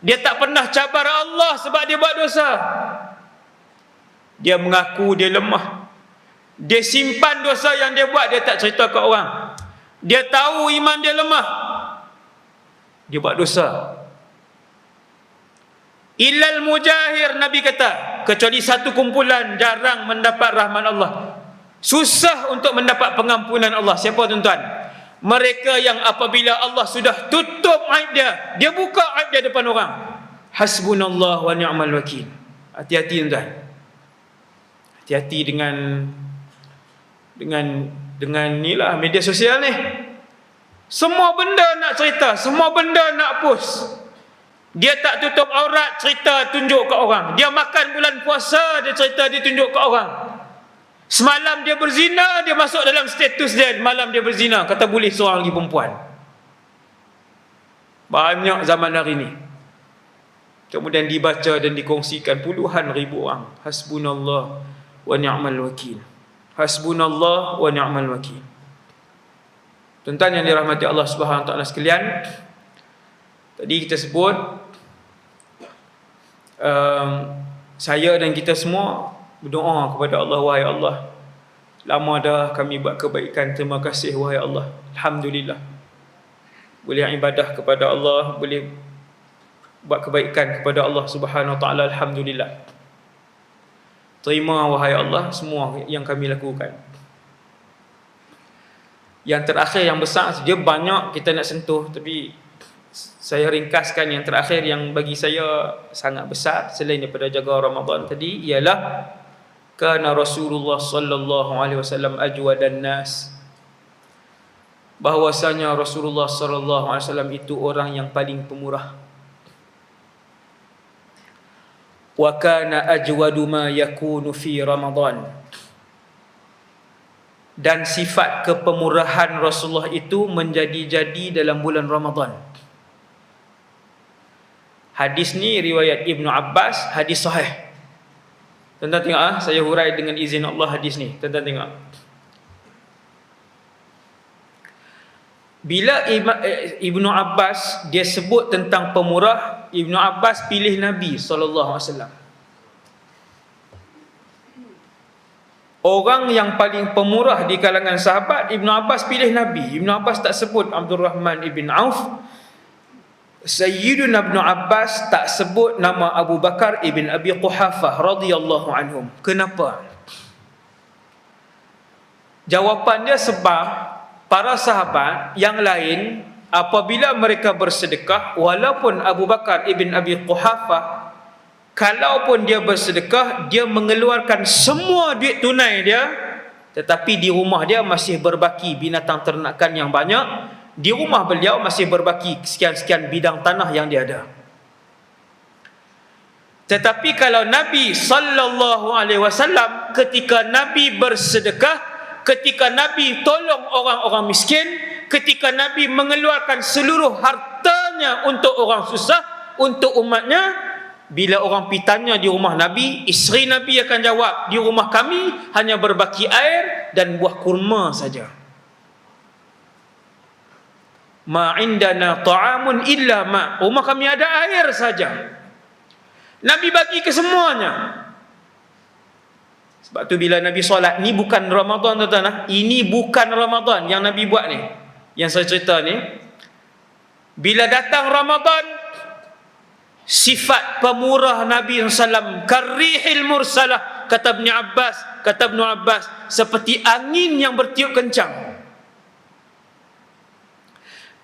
Dia tak pernah cabar Allah sebab dia buat dosa. Dia mengaku dia lemah. Dia simpan dosa yang dia buat, dia tak cerita ke orang. Dia tahu iman dia lemah, dia buat dosa. Illal mujahir, Nabi kata, kecuali satu kumpulan jarang mendapat rahmat Allah, susah untuk mendapat pengampunan Allah. Siapa, tuan-tuan? Mereka yang apabila Allah sudah tutup aib dia buka aib dia depan orang. Hasbunallah wa ni'mal wakil. Hati-hati, tuan-tuan. Hati-hati dengan inilah media sosial ni. Semua benda nak cerita, semua benda nak post. Dia tak tutup aurat, cerita tunjuk ke orang. Dia makan bulan puasa, dia cerita, dia tunjuk ke orang. Semalam dia berzina, dia masuk dalam status dia, malam dia berzina, kata boleh seorang lagi perempuan. Banyak zaman hari ni. Kemudian dibaca dan dikongsikan puluhan ribu orang. Hasbunallah wa ni'mal wakil. Hasbunallah wa ni'mal wakil. Tuan-tuan yang dirahmati Allah Subhanahu wa taala sekalian, tadi kita sebut saya dan kita semua berdoa kepada Allah, wahai Allah, lama dah kami buat kebaikan, terima kasih wahai Allah, alhamdulillah. Boleh ibadah kepada Allah, boleh buat kebaikan kepada Allah Subhanahu wa taala, alhamdulillah. Terima wahai Allah semua yang kami lakukan. Yang terakhir yang besar, dia banyak kita nak sentuh, tapi saya ringkaskan yang terakhir yang bagi saya sangat besar selain daripada jaga Ramadan tadi, ialah kana Rasulullah sallallahu alaihi wasallam ajwadan nas. Bahwasanya Rasulullah sallallahu alaihi wasallam itu orang yang paling pemurah. Wa kana ajwadu ma yakunu fi Ramadan. Dan sifat kepemurahan Rasulullah itu menjadi-jadi dalam bulan Ramadan. Hadis ni riwayat Ibnu Abbas, hadis sahih. Tuan-tuan tengok, saya hurai dengan izin Allah hadis ni. Tuan-tuan tengok. Bila Ibnu Abbas dia sebut tentang pemurah, Ibnu Abbas pilih Nabi SAW. Orang yang paling pemurah di kalangan sahabat, Ibnu Abbas pilih Nabi. Ibnu Abbas tak sebut Abdul Rahman ibn Auf, Sayyiduna Ibn Abbas tak sebut nama Abu Bakar ibn Abi Quhafah radhiyallahu anhum. Kenapa? Jawapan dia sebab para sahabat yang lain apabila mereka bersedekah, walaupun Abu Bakar ibn Abi Quhafah, kalaupun dia bersedekah, dia mengeluarkan semua duit tunai dia, tetapi di rumah dia masih berbaki binatang ternakan yang banyak. Di rumah beliau masih berbaki sekian-sekian bidang tanah yang dia ada. Tetapi kalau Nabi sallallahu alaihi wasallam ketika Nabi bersedekah, ketika Nabi tolong orang-orang miskin, ketika Nabi mengeluarkan seluruh hartanya untuk orang susah, untuk umatnya, bila orang pitanya di rumah Nabi, isteri Nabi akan jawab, di rumah kami hanya berbaki air dan buah kurma saja. Ma indana ta'amun illa ma. Rumah kami ada air saja. Nabi bagi ke semuanya. Sebab tu bila Nabi solat, ni bukan Ramadan tuan-tuan. Ini bukan Ramadan yang Nabi buat ni, yang saya cerita ni. Bila datang Ramadan, sifat pemurah Nabi SAW, karrihil mursalah, kata Ibn Abbas, seperti angin yang bertiup kencang.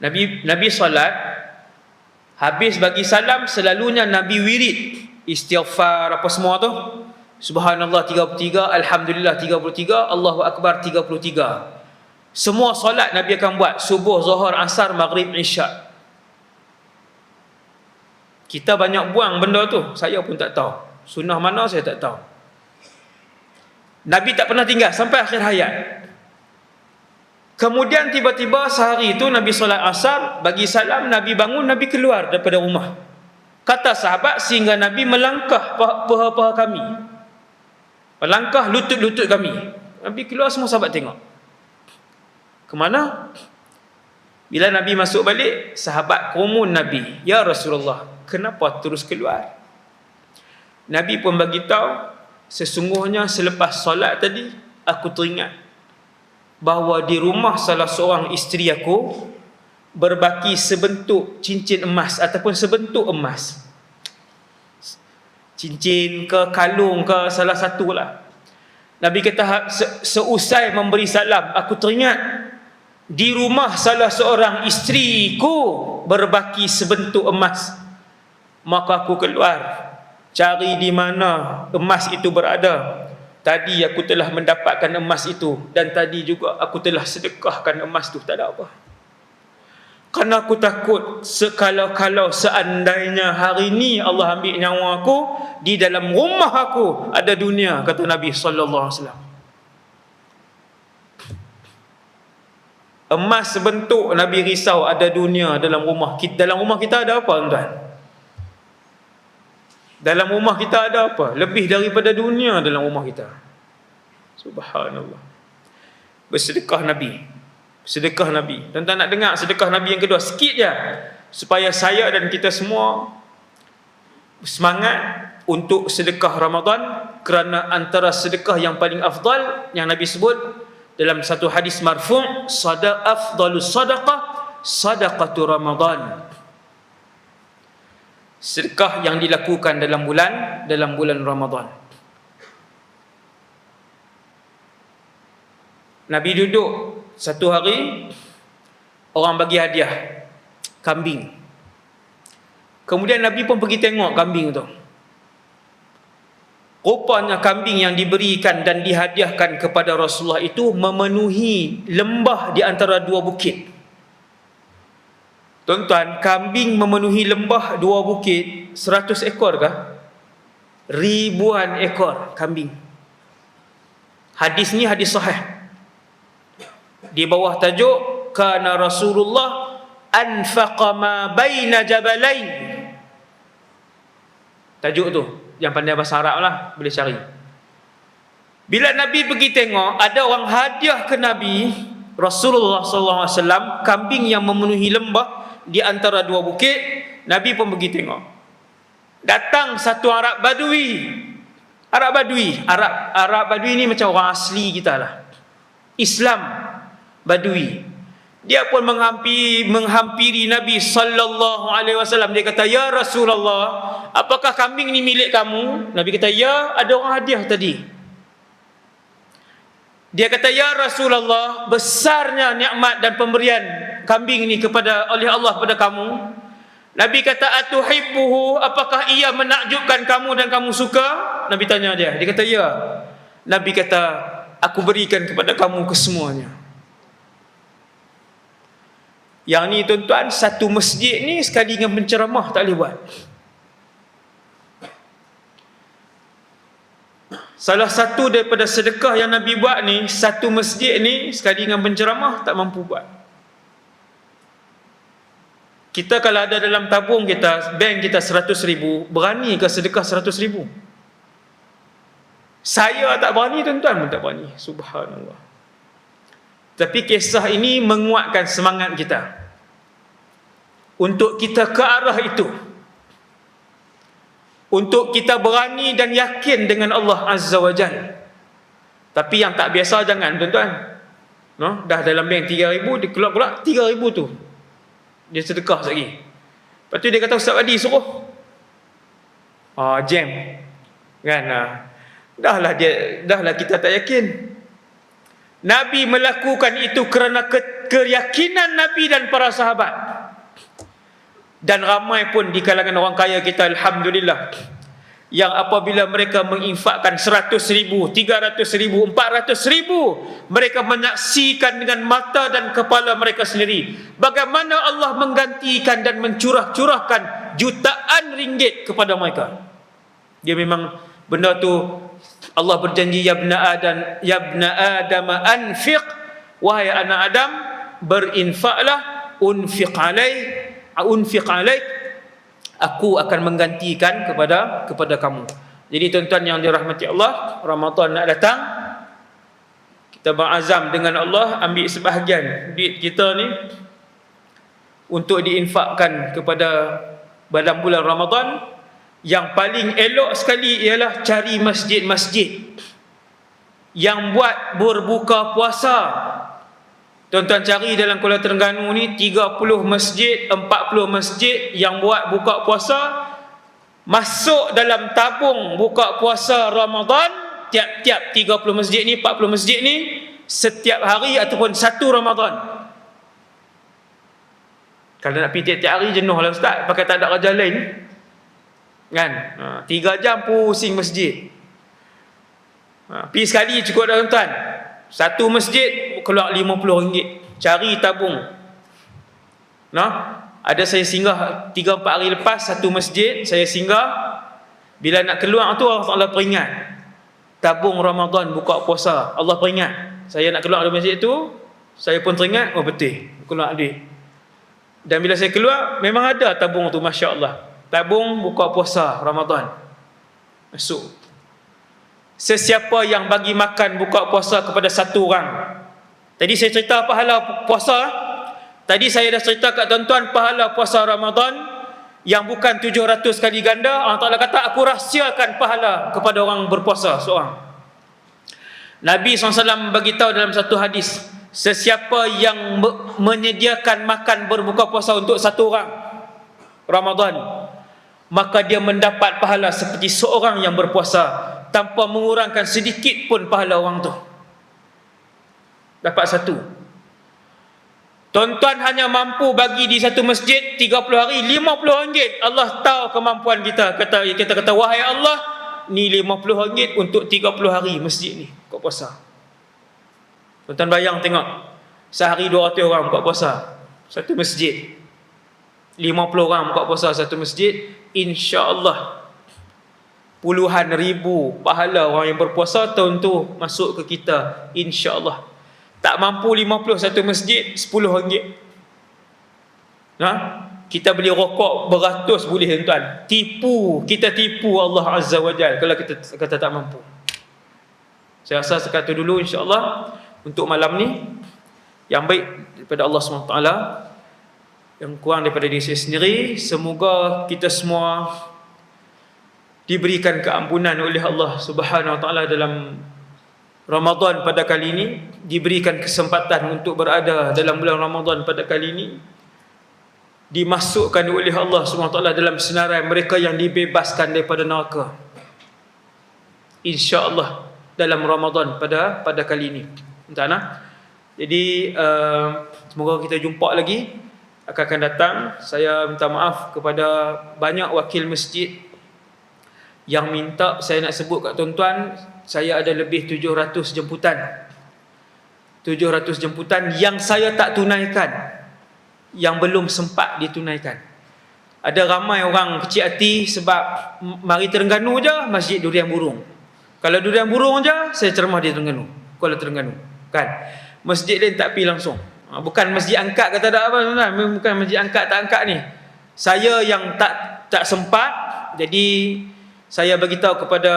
Nabi solat, habis bagi salam, selalunya Nabi wirid, istighfar apa semua tu, subhanallah 33, alhamdulillah 33, Allahu akbar 33. Semua solat Nabi akan buat, subuh, zuhur, asar, maghrib, isyak. Kita banyak buang benda tu, saya pun tak tahu sunnah mana, saya tak tahu. Nabi tak pernah tinggal sampai akhir hayat. Kemudian tiba-tiba sehari itu Nabi solat asar, bagi salam, Nabi bangun, Nabi keluar daripada rumah. Kata sahabat, sehingga Nabi melangkah paha-paha kami, melangkah lutut-lutut kami. Nabi keluar, semua sahabat tengok. Kemana? Bila Nabi masuk balik, sahabat kumun Nabi, ya Rasulullah, kenapa terus keluar? Nabi pun bagi tahu, sesungguhnya selepas solat tadi, aku teringat bahawa di rumah salah seorang isteri aku berbaki sebentuk cincin emas ataupun sebentuk emas, cincin ke kalung ke salah satu lah. Nabi kata, seusai memberi salam, aku teringat di rumah salah seorang isteriku berbaki sebentuk emas. Maka aku keluar cari di mana emas itu berada. Tadi aku telah mendapatkan emas itu, dan tadi juga aku telah sedekahkan emas itu. Tak ada apa. Kerana aku takut kalau seandainya hari ini Allah ambil nyawa aku, di dalam rumah aku ada dunia, kata Nabi sallallahu alaihi wasallam. Emas sebentuk, Nabi risau ada dunia dalam rumah kita. Dalam rumah kita ada apa, tuan? Dalam rumah kita ada apa? Lebih daripada dunia dalam rumah kita. Subhanallah. Bersedekah Nabi. Sedekah Nabi. Tuan-tuan nak dengar sedekah Nabi yang kedua sikit je, supaya saya dan kita semua semangat untuk sedekah Ramadan. Kerana antara sedekah yang paling afdal yang Nabi sebut dalam satu hadis marfu', afdalus sadaqah sadaqatu Ramadan. Sedekah yang dilakukan dalam bulan Ramadan. Nabi duduk satu hari, orang bagi hadiah kambing. Kemudian Nabi pun pergi tengok kambing tu. Rupanya kambing yang diberikan dan dihadiahkan kepada Rasulullah itu memenuhi lembah di antara dua bukit. Tuan-tuan, kambing memenuhi lembah dua bukit, 100 ekor kah? Ribuan ekor kambing. Hadis ni hadis sahih. Di bawah tajuk, kana Rasulullah anfaqa ma baina jabalain. Tajuk tu, yang pandai bahasa Arab lah, boleh cari. Bila Nabi pergi tengok, ada orang hadiah ke Nabi Rasulullah SAW kambing yang memenuhi lembah di antara dua bukit. Nabi pun pergi tengok. Datang satu Arab Badui. Arab Badui ni macam orang asli kita lah, Islam Badui. Dia pun menghampiri Nabi sallallahu alaihi wasallam. Dia kata, "Ya Rasulullah, apakah kambing ni milik kamu?" Nabi kata, "Ya, ada orang hadiah tadi." Dia kata, "Ya Rasulullah, besarnya nikmat dan pemberian kambing ni oleh Allah kepada kamu." Nabi kata, "Atuhibbuhu, apakah ia menakjubkan kamu dan kamu suka?" Nabi tanya dia. Dia kata, "Ya." Nabi kata, "Aku berikan kepada kamu kesemuanya." Yang ni tuan-tuan, satu masjid ni sekali dengan penceramah tak boleh buat. Salah satu daripada sedekah yang Nabi buat ni, satu masjid ni sekali dengan penceramah tak mampu buat. Kita kalau ada dalam tabung kita, bank kita 100,000, berani ke sedekah 100,000? Saya tak berani, tuan-tuan pun tak berani. Subhanallah. Tapi kisah ini menguatkan semangat kita untuk kita ke arah itu, untuk kita berani dan yakin dengan Allah Azza wa Jalla. Tapi yang tak biasa jangan, tuan-tuan. No? Dah dalam bank 3,000, dia keluar 3,000 tu dia sedekah lagi. Lepas tu dia kata, "Ustaz Wadi suruh." Jam. Kan? Dahlah kita tak yakin. Nabi melakukan itu kerana keyakinan Nabi dan para sahabat. Dan ramai pun di kalangan orang kaya kita, alhamdulillah, yang apabila mereka menginfakkan 100,000, 300,000, 400,000, mereka menyaksikan dengan mata dan kepala mereka sendiri bagaimana Allah menggantikan dan mencurah-curahkan jutaan ringgit kepada mereka. Dia memang benda tu Allah berjanji, "Ya ibna Adam anfiq", wahai anak Adam, berinfaklah, unfiq alaik, aku akan menggantikan kepada kamu. Jadi tuan-tuan yang dirahmati Allah, Ramadan nak datang, kita berazam dengan Allah ambil sebahagian duit kita ni untuk diinfakkan kepada dalam bulan Ramadan. Yang paling elok sekali ialah cari masjid-masjid yang buat berbuka puasa. Tuan-tuan cari dalam Kuala Terengganu ni 30 masjid, 40 masjid yang buat buka puasa. Masuk dalam tabung buka puasa Ramadan, tiap-tiap 30 masjid ni, 40 masjid ni, setiap hari ataupun satu Ramadan. Kalau nak pergi tiap-tiap hari jenuh lah ustaz, pakai tak ada kerja lain kan, 3 jam pusing masjid. Pergi sekali cukup dah tuan-tuan. Satu masjid keluar RM50. Cari tabung. Ada saya singgah 3-4 hari lepas, satu masjid saya singgah. Bila nak keluar tu Allah peringat, tabung Ramadan buka puasa. Allah peringat saya nak keluar dari masjid tu. Saya pun teringat, oh betul keluar duit. Dan bila saya keluar, memang ada tabung tu, Masya Allah. Tabung buka puasa Ramadan masuk. Sesiapa yang bagi makan buka puasa kepada satu orang. Tadi saya cerita pahala puasa. Tadi saya dah cerita kat tuan-tuan pahala puasa Ramadan yang bukan 700 kali ganda. Allah Ta'ala kata, aku rahsiakan pahala kepada orang berpuasa seorang. Nabi SAW bagi tahu dalam satu hadis, sesiapa yang menyediakan makan berbuka puasa untuk satu orang Ramadan, maka dia mendapat pahala seperti seorang yang berpuasa tanpa mengurangkan sedikit pun pahala orang tu. Dapat satu. Tuan-tuan hanya mampu bagi di satu masjid 30 hari RM50. Allah tahu kemampuan kita. Kita kata, wahai Allah, ni RM50 untuk 30 hari masjid ni buka puasa. Tuan-tuan bayang tengok, sehari 200 orang buka puasa satu masjid, 50 orang buka puasa satu masjid, insya-Allah puluhan ribu pahala orang yang berpuasa tahun tu masuk ke kita, insya-Allah. Tak mampu 50 satu masjid, RM10. Kita beli rokok beratus boleh tuan. Kita tipu Allah Azza wa Jalla kalau kita kata tak mampu. Saya rasa sekatu dulu insya-Allah untuk malam ni. Yang baik daripada Allah SWT, yang kurang daripada diri saya sendiri. Semoga kita semua diberikan keampunan oleh Allah Subhanahu Wa Taala dalam Ramadan pada kali ini, diberikan kesempatan untuk berada dalam bulan Ramadan pada kali ini, dimasukkan oleh Allah SWT dalam senarai mereka yang dibebaskan daripada neraka, insya-Allah dalam Ramadan pada kali ini. Entahlah. Jadi semoga kita jumpa lagi akan datang. Saya minta maaf kepada banyak wakil masjid yang minta saya nak sebut kat tuan-tuan, saya ada lebih 700 jemputan. 700 jemputan yang saya tak tunaikan, yang belum sempat ditunaikan. Ada ramai orang kecil hati sebab mari Terengganu je masjid Durian Burung. Kalau Durian Burung je saya ceramah di Terengganu, Kuala Terengganu, kan. Masjid lain tak pi langsung. Bukan masjid angkat kata tak apa tuan-tuan, bukan masjid angkat tak angkat ni. Saya yang tak sempat, jadi saya beritahu kepada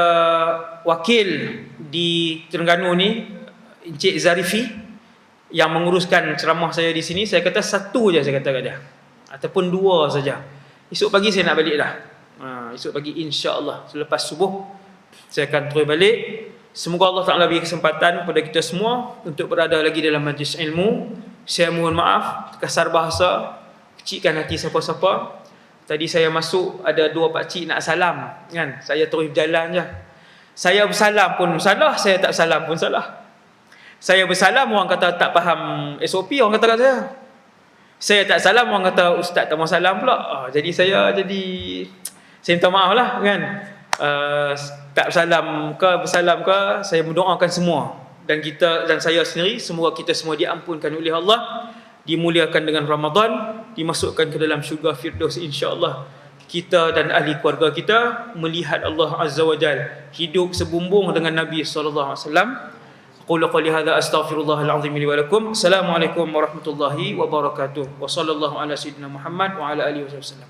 wakil di Terengganu ni, Encik Zarifi, yang menguruskan ceramah saya di sini. Saya kata satu je saya kata kat dia, ataupun dua saja. Esok pagi saya nak balik dah. Esok pagi insya-Allah selepas subuh saya akan terus balik. Semoga Allah Ta'ala beri kesempatan kepada kita semua untuk berada lagi dalam majlis ilmu. Saya mohon maaf kasar bahasa, kecilkan hati siapa-siapa. Tadi saya masuk, ada dua pakcik nak salam, kan. Saya terus berjalan je. Saya bersalam pun salah, saya tak salam pun salah. Saya bersalam, orang kata tak faham SOP, orang kata kat saya. Saya tak salam, orang kata ustaz tak mau salam pula. Jadi saya minta maaf lah, kan. Tak bersalam ke, saya mendoakan semua. Dan saya sendiri, semoga kita semua diampunkan oleh Allah, dimuliakan dengan Ramadan, dimasukkan ke dalam syurga Firdaus insya-Allah. Kita dan ahli keluarga kita melihat Allah Azza wa Jalla, hidup sebumbung dengan Nabi sallallahu alaihi wasallam. Aqulu qali hadza astaghfirullahal azim li wa lakum. Assalamualaikum warahmatullahi wabarakatuh. Wa sallallahu ala sayyidina Muhammad wa ala alihi wasallam.